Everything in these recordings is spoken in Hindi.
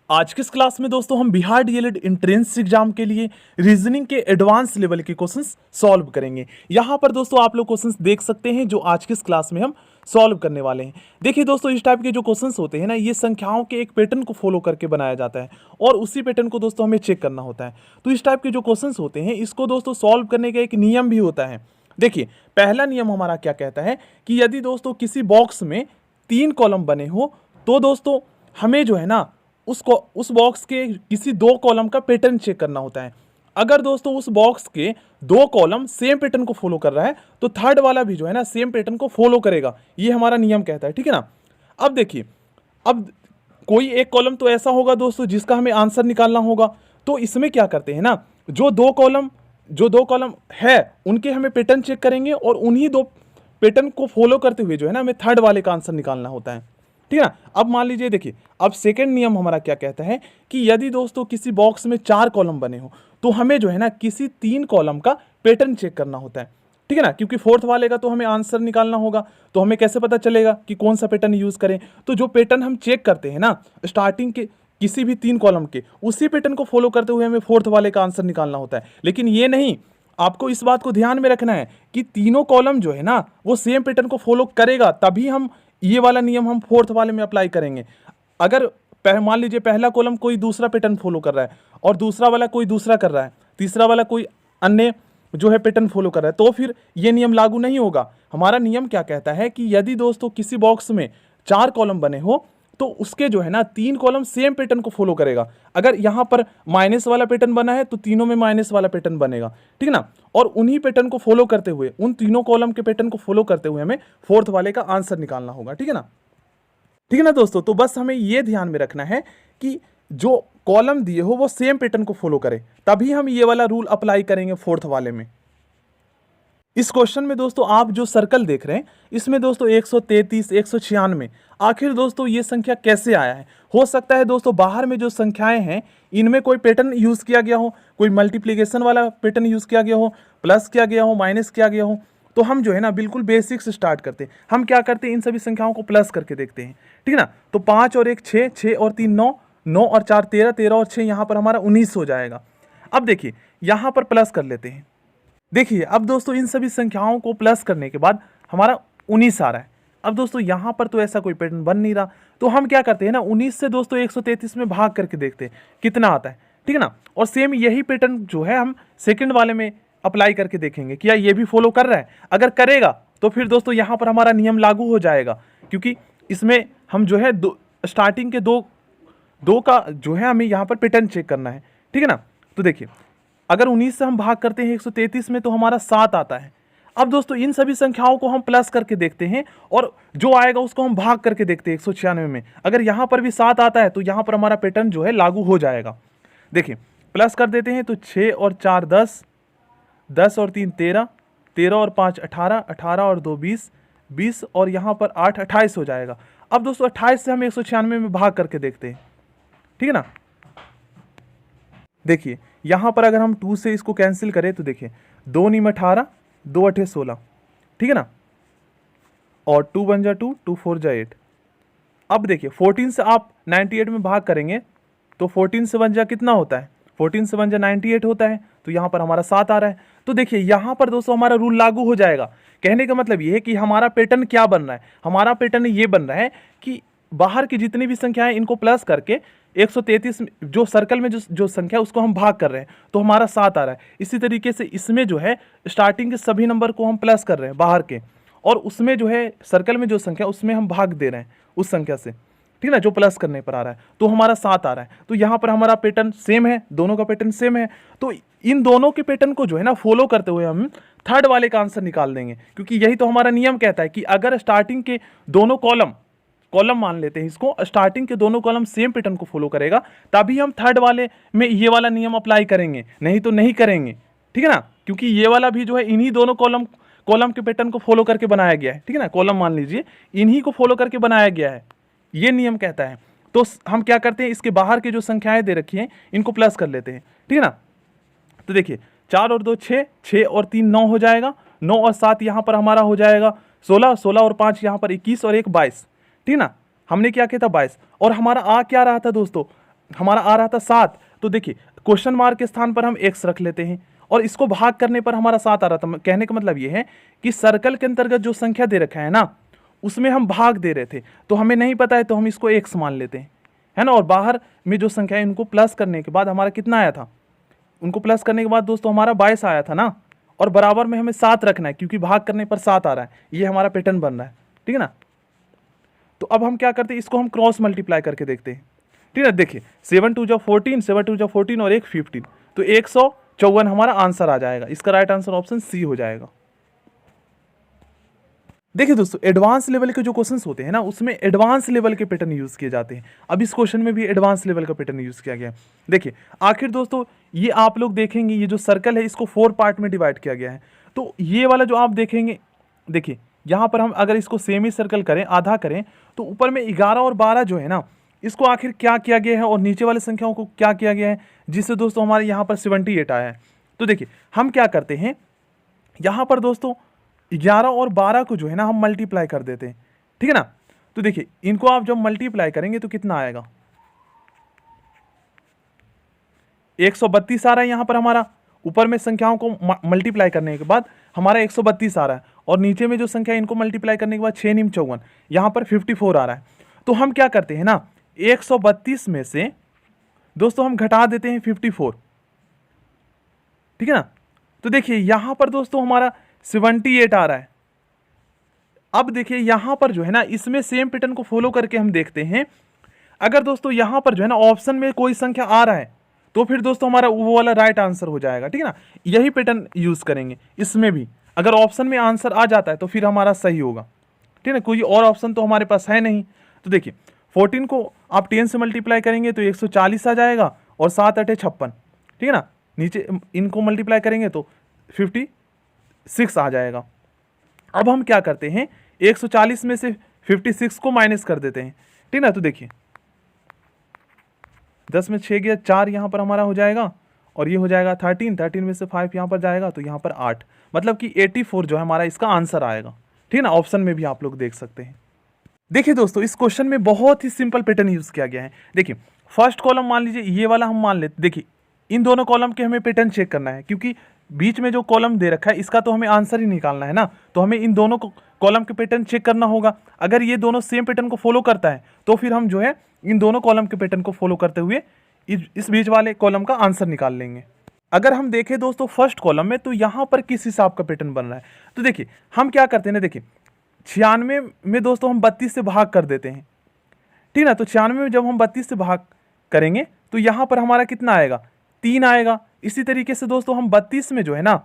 आज की इस क्लास में दोस्तों हम बिहार डीएलएड एंट्रेंस एग्जाम के लिए रीजनिंग के एडवांस लेवल के क्वेश्चंस सॉल्व करेंगे। यहाँ पर दोस्तों आप लोग क्वेश्चंस देख सकते हैं जो आज की इस क्लास में हम सॉल्व करने वाले हैं। देखिए दोस्तों, इस टाइप के जो क्वेश्चंस होते हैं ना, ये संख्याओं के एक पैटर्न को फॉलो करके बनाया जाता है और उसी पैटर्न को दोस्तों हमें चेक करना होता है। तो इस टाइप के जो क्वेश्चंस होते हैं इसको दोस्तों सॉल्व करने का एक नियम भी होता है। देखिए, पहला नियम हमारा क्या कहता है कि यदि दोस्तों किसी बॉक्स में 3 कॉलम बने हो तो दोस्तों हमें जो है ना उसको उस बॉक्स के किसी 2 कॉलम का पैटर्न चेक करना होता है। अगर दोस्तों उस बॉक्स के 2 कॉलम सेम पैटर्न को फॉलो कर रहा है तो थर्ड वाला भी जो है ना सेम पैटर्न को फॉलो करेगा, ये हमारा नियम कहता है। ठीक है ना। अब देखिए, अब कोई एक कॉलम तो ऐसा होगा दोस्तों जिसका हमें आंसर निकालना होगा, तो इसमें क्या करते हैं ना, जो दो कॉलम है उनके हमें पैटर्न चेक करेंगे और उन्हीं 2 पैटर्न को फॉलो करते हुए जो है ना हमें थर्ड वाले का आंसर निकालना होता है। ठीक है ना। अब मान लीजिए, देखिए अब सेकंड नियम हमारा क्या कहता है कि यदि दोस्तों किसी बॉक्स में 4 कॉलम बने हो तो हमें जो है ना किसी 3 कॉलम का पैटर्न चेक करना होता है। ठीक है ना, क्योंकि फोर्थ वाले का तो हमें आंसर निकालना होगा, तो हमें कैसे पता चलेगा कि कौन सा पैटर्न यूज करें। तो जो पैटर्न हम चेक करते हैं ना स्टार्टिंग के किसी भी 3 कॉलम के, उसी पैटर्न को फॉलो करते हुए हमें फोर्थ वाले का आंसर निकालना होता है। लेकिन ये नहीं, आपको इस बात को ध्यान में रखना है कि तीनों कॉलम जो है ना वो सेम पैटर्न को फॉलो करेगा, तभी हम ये वाला नियम हम फोर्थ वाले में अप्लाई करेंगे। अगर मान लीजिए पहला कॉलम कोई दूसरा पैटर्न फॉलो कर रहा है और दूसरा वाला कोई दूसरा कर रहा है, तीसरा वाला कोई अन्य जो है पैटर्न फॉलो कर रहा है, तो फिर ये नियम लागू नहीं होगा। हमारा नियम क्या कहता है कि यदि दोस्तों किसी बॉक्स में 4 कॉलम बने हो तो उसके जो है ना 3 कॉलम सेम पैटर्न को फॉलो करेगा। अगर यहाँ पर माइनस वाला पैटर्न बना है तो तीनों में माइनस वाला पैटर्न बनेगा। ठीक है ना। और उन्हीं पैटर्न को फॉलो करते हुए, उन तीनों कॉलम के पैटर्न को फॉलो करते हुए हमें फोर्थ वाले का आंसर निकालना होगा। ठीक है ना। ठीक है ना दोस्तों, तो बस हमें यह ध्यान में रखना है कि जो कॉलम दिए हो वो सेम पैटर्न को फॉलो करे, तभी हम ये वाला रूल अप्लाई करेंगे फोर्थ वाले में। इस क्वेश्चन में दोस्तों आप जो सर्कल देख रहे हैं इसमें दोस्तों 133, 196, आखिर दोस्तों ये संख्या कैसे आया है। हो सकता है दोस्तों बाहर में जो संख्याएं हैं इनमें कोई पैटर्न यूज किया गया हो, कोई मल्टीप्लिकेशन वाला पैटर्न यूज किया गया हो, प्लस किया गया हो, माइनस किया गया हो। तो हम जो है ना बिल्कुल बेसिक से स्टार्ट करते हैं। हम क्या करते हैं, इन सभी संख्याओं को प्लस करके देखते हैं। ठीक है ना। तो 5 और 1 6, 6 और 3 9, 9 और 4 13, 13 और 6 यहाँ पर हमारा 19 हो जाएगा। अब देखिए यहाँ पर प्लस कर लेते हैं। देखिए अब दोस्तों इन सभी संख्याओं को प्लस करने के बाद हमारा 19 आ रहा है। अब दोस्तों यहाँ पर तो ऐसा कोई पैटर्न बन नहीं रहा, तो हम क्या करते हैं ना 19 से दोस्तों 133 में भाग करके देखते हैं कितना आता है। ठीक है ना। और सेम यही पैटर्न जो है हम सेकंड वाले में अप्लाई करके देखेंगे क्या ये भी फॉलो कर रहा है। अगर करेगा तो फिर दोस्तों यहाँ पर हमारा नियम लागू हो जाएगा, क्योंकि इसमें हम जो है स्टार्टिंग के दो का जो है हमें यहाँ पर पैटर्न चेक करना है। ठीक है ना। तो देखिए अगर 19 से हम भाग करते हैं 133 में तो हमारा 7 आता है। अब दोस्तों इन सभी संख्याओं को हम प्लस करके देखते हैं और जो आएगा उसको हम भाग करके देखते हैं 196 में। अगर यहाँ पर भी 7 आता है तो यहाँ पर हमारा पैटर्न जो है लागू हो जाएगा। देखिए प्लस कर देते हैं तो 6 और 4 10, 10 और 3 13, 13 और 5 18, 18 और 2 20, 20 और यहाँ पर 8 28 हो जाएगा। अब दोस्तों 28 से हम 196 में भाग करके देखते हैं। ठीक है ना। देखिए यहाँ पर अगर हम 2 से इसको कैंसिल करें तो देखिए 2 नीम 18, 2 8 16। ठीक है ना। और 2 बन जा 2, 2 4 जा 8। अब देखिए 14 से आप 98 में भाग करेंगे तो 14 से बन जा कितना होता है, 14 से बन जा 98 होता है। तो यहाँ पर हमारा 7 आ रहा है। तो देखिए यहाँ पर दोस्तों हमारा रूल लागू हो जाएगा। कहने का मतलब ये है कि हमारा पैटर्न क्या बन रहा है, हमारा पैटर्न ये बन रहा है कि बाहर की जितनी भी संख्याएं इनको प्लस करके 133 जो सर्कल में जो संख्या उसको हम भाग कर रहे हैं तो हमारा 7 आ रहा है। इसी तरीके से इसमें जो है स्टार्टिंग के सभी नंबर को हम प्लस कर रहे हैं बाहर के, और उसमें जो है सर्कल में जो संख्या उसमें हम भाग दे रहे हैं उस संख्या से। ठीक है ना, जो प्लस करने पर आ रहा है तो हमारा 7 आ रहा है। तो यहाँ पर हमारा पैटर्न सेम है, दोनों का पैटर्न सेम है। तो इन दोनों के पैटर्न को जो है ना फॉलो करते हुए हम थर्ड वाले का आंसर निकाल देंगे, क्योंकि यही तो हमारा नियम कहता है कि अगर स्टार्टिंग के दोनों कॉलम मान लेते हैं इसको, स्टार्टिंग के दोनों कॉलम सेम पैटर्न को फॉलो करेगा तभी हम थर्ड वाले में ये वाला नियम अप्लाई करेंगे, नहीं तो नहीं करेंगे। ठीक है ना, क्योंकि ये वाला भी जो है इन्हीं दोनों कॉलम के पैटर्न को फॉलो करके बनाया गया है। ठीक है ना, कॉलम मान लीजिए इन्हीं को फॉलो करके बनाया गया है, ये नियम कहता है। तो हम क्या करते हैं, इसके बाहर की जो संख्याएं दे रखी हैं इनको प्लस कर लेते हैं। ठीक है ना। तो देखिए 4 और 2 6, 6 और 3 9 हो जाएगा, 9 और 7 यहाँ पर हमारा हो जाएगा 16, 16 और 5 यहाँ पर 21 और 1 22। ठीक है ना। हमने क्या किया था 22, और हमारा आ क्या रहा था दोस्तों, हमारा आ रहा था 7, तो देखिए क्वेश्चन मार्क के स्थान पर हम x रख लेते हैं और इसको भाग करने पर हमारा 7 आ रहा था। कहने का मतलब ये है कि सर्कल के अंतर्गत जो संख्या दे रखा है ना, उसमें हम भाग दे रहे थे, तो हमें नहीं पता है तो हम इसको x मान लेते हैं, है ना। और बाहर में जो संख्या है इनको प्लस करने के बाद हमारा कितना आया था, उनको प्लस करने के बाद दोस्तों हमारा 22 आया था ना, और बराबर में हमें 7 रखना है क्योंकि भाग करने पर 7 आ रहा है, ये हमारा पैटर्न बन रहा है, ठीक है ना। तो अब हम क्या करते हैं, इसको हम क्रॉस मल्टीप्लाई करके देखते हैं, ठीक है। देखिए 7 2 14, 7 2 14 और 1 15, तो 154 हमारा आंसर आ जाएगा। इसका राइट आंसर ऑप्शन सी हो जाएगा। देखिए दोस्तों, एडवांस लेवल के जो क्वेश्चंस होते हैं ना, उसमें एडवांस लेवल के पैटर्न यूज किए जाते हैं। अब इस क्वेश्चन में भी एडवांस लेवल का पैटर्न यूज किया गया है। देखिए आखिर दोस्तों, ये आप लोग देखेंगे, ये जो सर्कल है इसको 4 पार्ट में डिवाइड किया गया है। तो ये वाला जो आप देखेंगे, देखिए यहाँ पर हम अगर इसको सेमी सर्कल करें, आधा करें, तो ऊपर में 11 और 12 जो है ना, इसको आखिर क्या किया गया है और नीचे वाले संख्याओं को क्या किया गया है, जिससे दोस्तों हमारे यहाँ पर 78 आया है। तो देखिए हम क्या करते हैं, यहाँ पर दोस्तों 11 और 12 को जो है ना हम मल्टीप्लाई कर देते हैं, ठीक है ना। तो देखिए इनको आप जब मल्टीप्लाई करेंगे तो कितना आएगा, 132 आ रहा है यहाँ पर हमारा। ऊपर में संख्याओं को मल्टीप्लाई करने के बाद हमारा 132 आ रहा है, और नीचे में जो संख्या इनको मल्टीप्लाई करने के बाद 6 × 54, यहाँ पर 54 आ रहा है। तो हम क्या करते हैं ना, 132 में से दोस्तों हम घटा देते हैं 54, ठीक है ना। तो देखिए यहाँ पर दोस्तों हमारा 78 आ रहा है। अब देखिए यहाँ पर जो है ना, इसमें सेम पैटर्न को फॉलो करके हम देखते हैं। अगर दोस्तों यहाँ पर जो है ना ऑप्शन में कोई संख्या आ रहा है, तो फिर दोस्तों हमारा वो वाला राइट आंसर हो जाएगा, ठीक है ना। यही पैटर्न यूज करेंगे इसमें भी। अगर ऑप्शन में आंसर आ जाता है तो फिर हमारा सही होगा, ठीक है ना। कोई और ऑप्शन तो हमारे पास है नहीं। तो देखिए 14 को आप 10 से मल्टीप्लाई करेंगे तो 140 आ जाएगा, और 7 8 56, ठीक है ना। नीचे इनको मल्टीप्लाई करेंगे तो 56 आ जाएगा। अब हम क्या करते हैं, 140 में से 56 को माइनस कर देते हैं, ठीक ना। तो देखिए 10 में 6 गया 4, यहाँ पर हमारा हो जाएगा, और ये हो जाएगा 13 में से 5 यहाँ पर जाएगा तो यहाँ पर 8, मतलब कि 84 जो है हमारा इसका आंसर आएगा, ठीक है ना। ऑप्शन में भी आप लोग देख सकते हैं। देखिए दोस्तों, इस क्वेश्चन में बहुत ही सिंपल पैटर्न यूज किया गया है। देखिए फर्स्ट कॉलम मान लीजिए ये वाला हम मान लेते। देखिए इन दोनों कॉलम के हमें पैटर्न चेक करना है, क्योंकि बीच में जो कॉलम दे रखा है इसका तो हमें आंसर ही निकालना है ना। तो हमें इन दोनों कॉलम के पैटर्न चेक करना होगा। अगर ये दोनों सेम पैटर्न को फॉलो करता है तो फिर हम जो है इन दोनों कॉलम के पैटर्न को फॉलो करते हुए इस बीच वाले कॉलम का आंसर निकाल लेंगे। अगर हम देखें दोस्तों फर्स्ट कॉलम में, तो यहाँ पर किस हिसाब का पैटर्न बन रहा है। तो देखिए हम क्या करते हैं ना, देखिए 96 में दोस्तों हम 32 से भाग कर देते हैं, ठीक ना। तो 96 में जब हम 32 से भाग करेंगे तो यहाँ पर हमारा कितना आएगा, 3 आएगा। इसी तरीके से दोस्तों हम 32 में जो है ना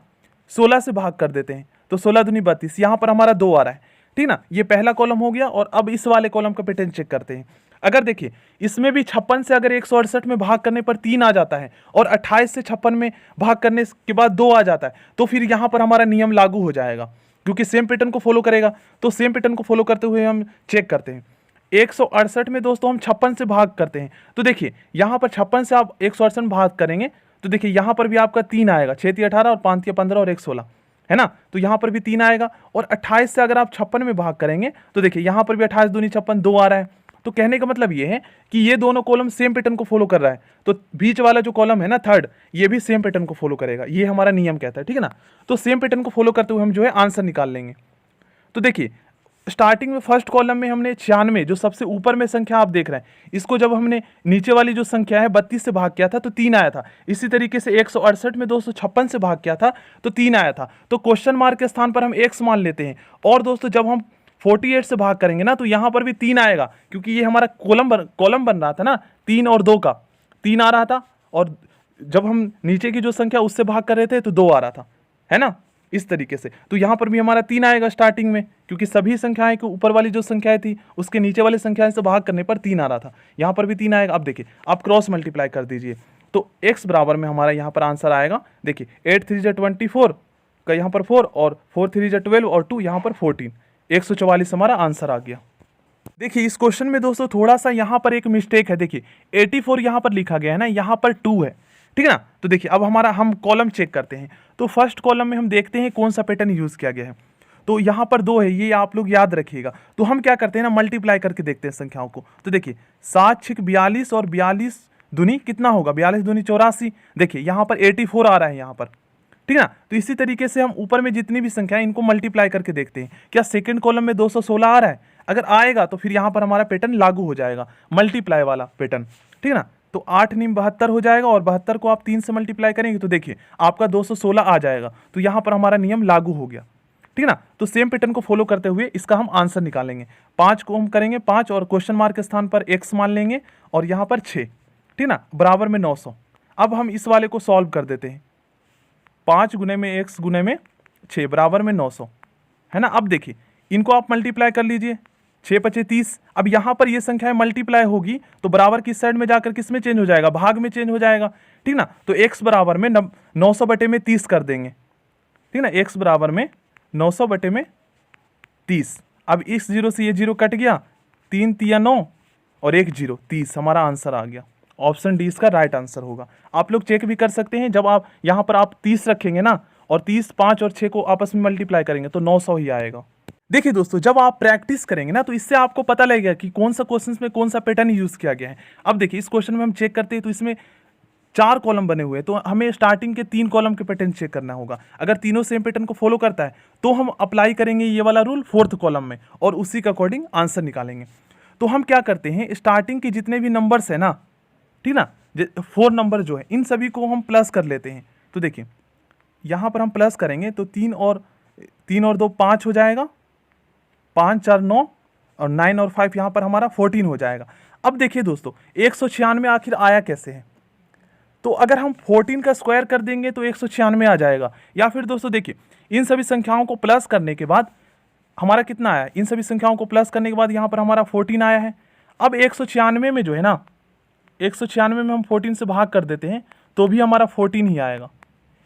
16 से भाग कर देते हैं, तो 16 दूनी 32, यहाँ पर हमारा 2 आ रहा है, ठीक ना। ये पहला कॉलम हो गया। और अब इस वाले कॉलम का पैटर्न चेक करते हैं। अगर देखिए इसमें भी 56 से अगर 168 में भाग करने पर 3 आ जाता है, और 28 से 56 में भाग करने के बाद 2 आ जाता है, तो फिर यहाँ पर हमारा नियम लागू हो जाएगा, क्योंकि सेम पैटर्न को फॉलो करेगा। तो सेम पैटर्न को फॉलो करते हुए हम चेक करते हैं। 168 में दोस्तों हम 56 से भाग करते हैं, तो देखिए यहाँ पर 56 से आप 168 में भाग करेंगे तो देखिए यहाँ पर भी आपका 3 आएगा, 6 × 18 और 5 × 15 और 1 16, है ना। तो यहाँ पर भी 3 आएगा। और 28 से अगर आप 56 में भाग करेंगे तो देखिए यहाँ पर भी 28 दूनी 56, 2 आ रहा है। तो कहने का मतलब ये है कि ये दोनों कॉलम सेम पैटर्न को फॉलो कर रहा है, तो बीच वाला जो कॉलम है ना थर्ड, ये भी सेम पैटर्न को फॉलो करेगा, ये हमारा नियम कहता है, ठीक है ना। तो सेम पैटर्न को फॉलो करते हुए हम जो है आंसर निकाल लेंगे। तो देखिए स्टार्टिंग में फर्स्ट कॉलम में हमने 96, जो सबसे ऊपर में संख्या आप देख रहे हैं, इसको जब हमने नीचे वाली जो संख्या है 32 से भाग किया था तो 3 आया था। इसी तरीके से 168 में 256 से भाग किया था तो 3 आया था। तो क्वेश्चन मार्क के स्थान पर हम x मान लेते हैं। और दोस्तों जब हम 48 से भाग करेंगे ना तो यहाँ पर भी 3 आएगा, क्योंकि ये हमारा कॉलम बन रहा था ना, 3 और 2 का 3 आ रहा था, और जब हम नीचे की जो संख्या उससे भाग कर रहे थे तो 2 आ रहा था, है ना, इस तरीके से। तो यहाँ पर भी हमारा 3 आएगा स्टार्टिंग में, क्योंकि सभी संख्याएं को ऊपर वाली जो संख्याएं थी उसके नीचे वाली संख्याएं से भाग करने पर 3 आ रहा था। यहाँ पर भी 3 आएगा। अब देखिए आप क्रॉस मल्टीप्लाई कर दीजिए तो x बराबर में हमारा यहाँ पर आंसर आएगा। देखिए 8 3 × 24 का यहाँ पर 4, और 4 3 × 12 और 2 यहाँ पर 14, 144 हमारा आंसर आ गया। देखिए इस क्वेश्चन में दोस्तों थोड़ा सा यहाँ पर एक मिस्टेक है। देखिए 84 यहाँ पर लिखा गया है ना, यहाँ पर 2 है, ठीक है ना। तो देखिए अब हम कॉलम चेक करते हैं। तो फर्स्ट कॉलम में हम देखते हैं कौन सा पैटर्न यूज किया गया है। तो यहाँ पर 2 है, ये आप लोग याद रखिएगा। तो हम क्या करते हैं ना, मल्टीप्लाई करके देखते हैं संख्याओं को। तो देखिए 7 × 6 = 42 और 42 दूनी कितना होगा, 42 दूनी 84। देखिए यहाँ पर 84 आ रहा है यहाँ पर, ठीक है ना। तो इसी तरीके से हम ऊपर में जितनी भी संख्या है इनको मल्टीप्लाई करके देखते हैं, क्या सेकंड कॉलम में 216 आ रहा है। अगर आएगा तो फिर यहाँ पर हमारा पैटर्न लागू हो जाएगा, मल्टीप्लाई वाला पैटर्न, ठीक है ना। तो 8 नीम 72 हो जाएगा और 72 को आप 3 से मल्टीप्लाई करेंगे तो देखिए आपका 216 आ जाएगा। तो यहाँ पर हमारा नियम लागू हो गया, ठीक है ना। तो सेम पैटर्न को फॉलो करते हुए इसका हम आंसर निकालेंगे। 5 को हम करेंगे 5 और क्वेश्चन मार्क के स्थान पर x मान लेंगे और यहाँ पर 6, ठीक ना, बराबर में 900। अब हम इस वाले को सॉल्व कर देते हैं। 5 गुने में x गुने में 6 बराबर में 900, है ना। अब देखिए इनको आप मल्टीप्लाई कर लीजिए, 6 पचे 30। अब यहाँ पर ये संख्याएं मल्टीप्लाई होगी तो बराबर किस साइड में जाकर किस में चेंज हो जाएगा, भाग में चेंज हो जाएगा, ठीक ना। तो x बराबर में 900 बटे में 30 कर देंगे, ठीक ना। x बराबर में 900 बटे में 30। अब इस जीरो से ये जीरो कट गया, 3 तिया 9 और 1 जीरो 30, हमारा आंसर आ गया। ऑप्शन डी इसका राइट आंसर होगा। आप लोग चेक भी कर सकते हैं, जब आप यहाँ पर आप 30 रखेंगे ना और 30 5 और 6 को आपस में मल्टीप्लाई करेंगे तो 900 ही आएगा। देखिए दोस्तों, जब आप प्रैक्टिस करेंगे ना तो इससे आपको पता लगेगा कि कौन सा क्वेश्चन में कौन सा पैटर्न यूज किया गया है। अब देखिए इस क्वेश्चन में हम चेक करते हैं तो इसमें 4 कॉलम बने हुए हैं, तो हमें स्टार्टिंग के 3 कॉलम के पैटर्न चेक करना होगा। अगर तीनों सेम पैटर्न को फॉलो करता है तो हम अप्लाई करेंगे ये वाला रूल 4th कॉलम में और उसी के अकॉर्डिंग आंसर निकालेंगे। तो हम क्या करते हैं, स्टार्टिंग के जितने भी नंबर्स है ना, ठीक ना, 4 नंबर जो है इन सभी को हम प्लस कर लेते हैं। तो देखिए यहाँ पर हम प्लस करेंगे तो 3 और 2 5 हो जाएगा, 5 4 9 और 9 और 5 यहाँ पर हमारा 14 हो जाएगा। अब देखिए दोस्तों 196 आखिर आया कैसे है, तो अगर हम 14 का स्क्वायर कर देंगे तो 196 आ जाएगा। या फिर दोस्तों देखिए इन सभी संख्याओं को प्लस करने के बाद हमारा कितना आया, इन सभी संख्याओं को प्लस करने के बाद यहाँ पर हमारा 14 आया है। अब 196 में जो है ना, 196 में हम 14 से भाग कर देते हैं तो भी हमारा 14 ही आएगा,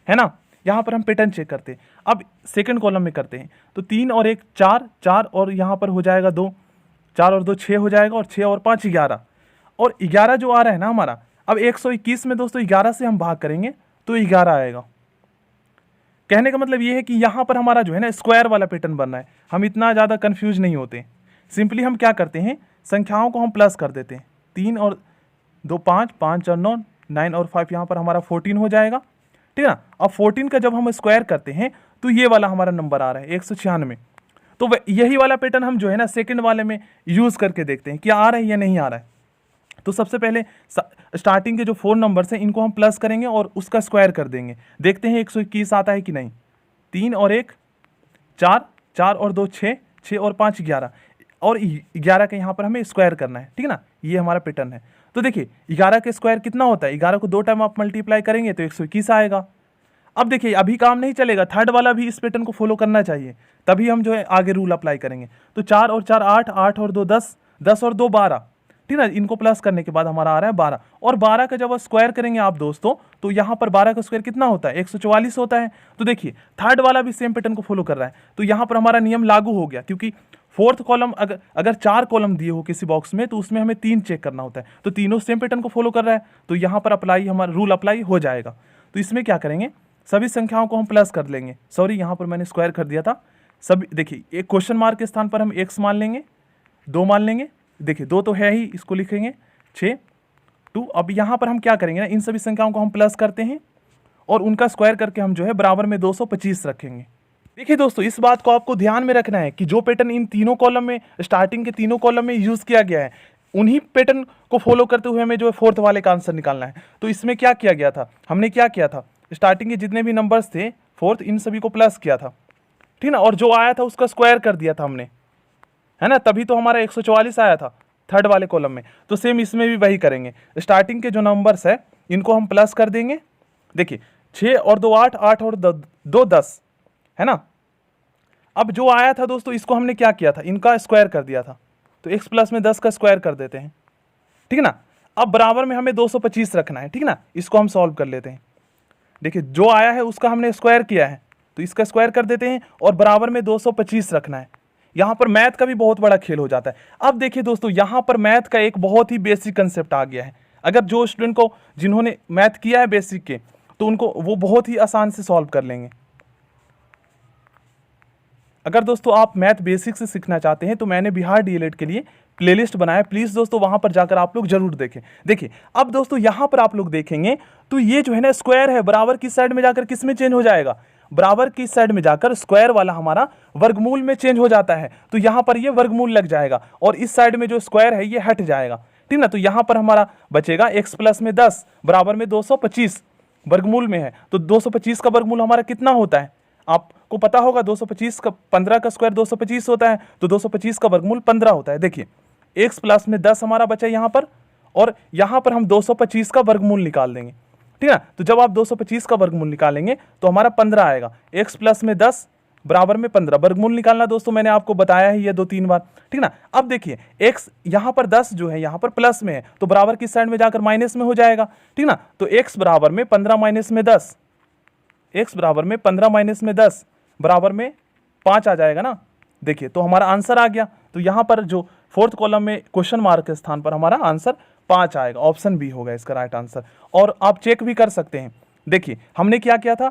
है ना। यहाँ पर हम पैटर्न चेक करते हैं। अब सेकंड कॉलम में करते हैं तो 3 और 1 4 4 और यहाँ पर हो जाएगा 2, 4 और 2 6 हो जाएगा और 6 और 5 11 और 11 जो आ रहा है ना हमारा। अब 121 में दोस्तों 11 से हम भाग करेंगे तो 11 आएगा। कहने का मतलब ये है कि यहाँ पर हमारा जो है ना स्क्वायर वाला पैटर्न बन रहा है। हम इतना ज़्यादा कंफ्यूज नहीं होते, सिंपली हम क्या करते हैं, संख्याओं को हम प्लस कर देते हैं। 3 और 2 5, 5 और 9 9 और 5 यहाँ पर हमारा 14 हो जाएगा, ठीक है ना। अब 14 का जब हम स्क्वायर करते हैं तो ये वाला हमारा नंबर आ रहा है 196। तो यही वाला पैटर्न हम जो है ना सेकंड वाले में यूज़ करके देखते हैं क्या आ रहा है या नहीं आ रहा है। तो सबसे पहले स्टार्टिंग के जो 4 नंबर्स हैं इनको हम प्लस करेंगे और उसका स्क्वायर कर देंगे, देखते हैं 121 आता है कि नहीं। 3 और 1 4, 4 और 2 6, 6 और 5 11 और 11 का यहाँ पर हमें स्क्वायर करना है, ठीक है ना। ये हमारा पैटर्न है। तो देखिए 11 के स्क्वायर कितना होता है, 11 को 2 टाइम आप मल्टीप्लाई करेंगे तो 121 आएगा। अब देखिए अभी काम नहीं चलेगा, थर्ड वाला भी इस पैटर्न को फॉलो करना चाहिए, तभी हम जो है आगे रूल अप्लाई करेंगे। तो 4 और 4 8, 8 और 2 10, 10 और 2 12, ठीक है ना। इनको प्लस करने के बाद हमारा आ रहा है 12 और 12 का जब स्क्वायर करेंगे आप दोस्तों तो यहाँ पर 12 का स्क्वायर कितना होता है, 144 होता है। तो देखिए थर्ड वाला भी सेम पैटर्न को फॉलो कर रहा है, तो यहाँ पर हमारा नियम लागू हो गया, क्योंकि 4th कॉलम अगर 4 कॉलम दिए हो किसी बॉक्स में तो उसमें हमें 3 चेक करना होता है, तो तीनों सेम पैटर्न को फॉलो कर रहा है, तो यहाँ पर अप्लाई हमारा रूल अप्लाई हो जाएगा। तो इसमें क्या करेंगे, सभी संख्याओं को हम प्लस कर लेंगे। सॉरी यहाँ पर मैंने स्क्वायर कर दिया था। सभी देखिए एक क्वेश्चन मार्क के स्थान पर हम x मान लेंगे, 2 मान लेंगे, देखिए 2 तो है ही, इसको लिखेंगे 6 2। अब यहाँ पर हम क्या करेंगे ना, इन सभी संख्याओं को हम प्लस करते हैं और उनका स्क्वायर करके हम जो है बराबर में 225 रखेंगे। देखिए दोस्तों इस बात को आपको ध्यान में रखना है कि जो पैटर्न इन तीनों कॉलम में, स्टार्टिंग के तीनों कॉलम में यूज़ किया गया है, उन्हीं पैटर्न को फॉलो करते हुए हमें जो है 4th वाले का आंसर निकालना है। तो इसमें क्या किया गया था, हमने क्या किया था, स्टार्टिंग के जितने भी नंबर्स थे 4th इन सभी को प्लस किया था, ठीक ना, और जो आया था उसका स्क्वायर कर दिया था हमने, है ना, तभी तो हमारा 144 आया था थर्ड वाले कॉलम में। तो सेम इसमें भी वही करेंगे, स्टार्टिंग के जो नंबर्स है इनको हम प्लस कर देंगे। देखिए 6 और 2 8, 8 और 2 10, है ना। अब जो आया था दोस्तों इसको हमने क्या किया था, इनका स्क्वायर कर दिया था, तो x प्लस में 10 का स्क्वायर कर देते हैं, ठीक है ना। अब बराबर में हमें 225 रखना है, ठीक है ना। इसको हम सॉल्व कर लेते हैं। देखिए जो आया है उसका हमने स्क्वायर किया है तो इसका स्क्वायर कर देते हैं और बराबर में 225 रखना है। यहाँ पर मैथ का भी बहुत बड़ा खेल हो जाता है। अब देखिए दोस्तों यहाँ पर मैथ का एक बहुत ही बेसिक कंसेप्ट आ गया है। अगर जो स्टूडेंट को, जिन्होंने मैथ किया है बेसिक के, तो उनको वो बहुत ही आसान से सॉल्व कर लेंगे। अगर दोस्तों आप मैथ बेसिक से सीखना चाहते हैं तो मैंने बिहार डीएलएड के लिए प्लेलिस्ट बनाया, प्लीज़ दोस्तों वहां पर जाकर आप लोग जरूर देखें। देखिए अब दोस्तों यहां पर आप लोग देखेंगे तो ये जो है ना स्क्वायर है, बराबर की साइड में जाकर किस में चेंज हो जाएगा, बराबर की साइड में जाकर स्क्वायर वाला हमारा वर्गमूल में चेंज हो जाता है। तो यहां पर ये वर्गमूल लग जाएगा और इस साइड में जो स्क्वायर है ये हट जाएगा, ठीक ना। तो यहां पर हमारा बचेगा x प्लस में 10 बराबर में 225 वर्गमूल में है। तो 225 का वर्गमूल हमारा कितना होता है आपको पता होगा, 225 का 15 का स्क्वायर 225 होता है, तो 225 का वर्गमूल 15 होता है। देखिए x प्लस में 10 हमारा बचा यहाँ पर, और यहाँ पर हम 225 का वर्गमूल निकाल देंगे, ठीक है। तो जब आप 225 का वर्गमूल निकालेंगे तो हमारा 15 आएगा। x प्लस में 10 बराबर में 15, वर्गमूल निकालना दोस्तों मैंने आपको बताया है ये 2-3 बार, ठीक ना। अब देखिए x यहाँ पर 10 जो है यहाँ पर प्लस में है, तो बराबर की साइड में जाकर माइनस में हो जाएगा, ठीक ना। तो x बराबर में 15 माइनस में 10, x बराबर में 15 माइनस में 10 बराबर में 5 आ जाएगा ना। देखिए तो हमारा आंसर आ गया। तो यहाँ पर जो फोर्थ कॉलम में क्वेश्चन मार्क के स्थान पर हमारा आंसर 5 आएगा, ऑप्शन बी होगा इसका राइट आंसर। और आप चेक भी कर सकते हैं, देखिए हमने क्या किया था,